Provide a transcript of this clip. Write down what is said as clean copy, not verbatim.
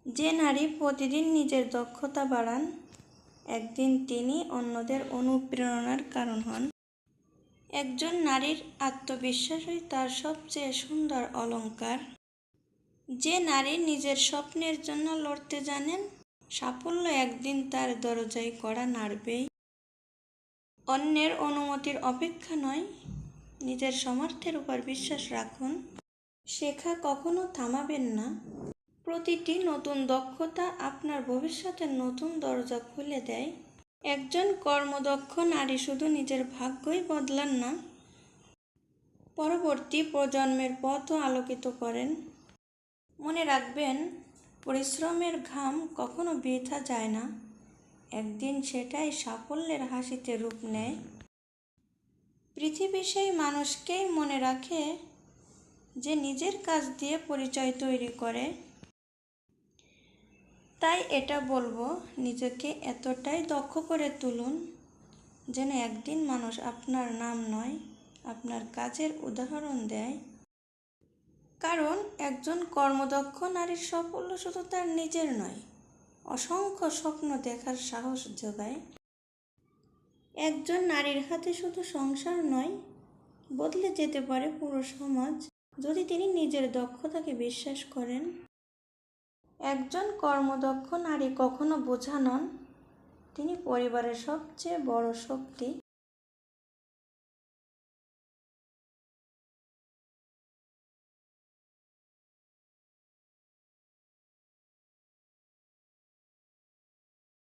যে নারী প্রতিদিন নিজের দক্ষতা বাড়ান, একদিন তিনি অন্যদের অনুপ্রেরণার কারণ হন। একজন নারীর আত্মবিশ্বাসই তার সবচেয়ে সুন্দর অলংকার। যে নারী নিজের স্বপ্নের জন্য লড়তে জানেন, সাফল্য একদিন তার দরজায় কড়া নাড়বেই। অন্যের অনুমতির অপেক্ষা নয়, নিজের সামর্থ্যের উপর বিশ্বাস রাখুন। শেখা কখনো থামাবেন না। প্রতিটি নতুন দক্ষতা আপনার ভবিষ্যতের নতুন দরজা খুলে দেয়। একজন কর্মদক্ষ নারী শুধু নিজের ভাগ্যই বদলান না, পরবর্তী প্রজন্মের পথও আলোকিত করেন। মনে রাখবেন, পরিশ্রমের ঘাম কখনো বৃথা যায় না, একদিন সেটাই সাফল্যের হাসিতে রূপ নেয়। পৃথিবী সেই মানুষকেই মনে রাখে যে নিজের কাজ দিয়ে পরিচয় তৈরি করে। তাই এটা বলবো, নিজেকে এতটাই দক্ষ করে তুলুন যেন একদিন মানুষ আপনার নাম নয়, আপনার কাজের উদাহরণ দেয়। কারণ একজন কর্মদক্ষ নারীর সাফল্য শুধু তার নিজের নয়, অসংখ্য স্বপ্ন দেখার সাহস যোগায়। একজন নারীর হাতে শুধু সংসার নয়, বদলে যেতে পারে পুরো সমাজ, যদি তিনি নিজের দক্ষতাকে বিশ্বাস করেন। একজন কর্মদক্ষ নারী কখনো বোঝা নন, তিনি পরিবারের সবচেয়ে বড় শক্তি।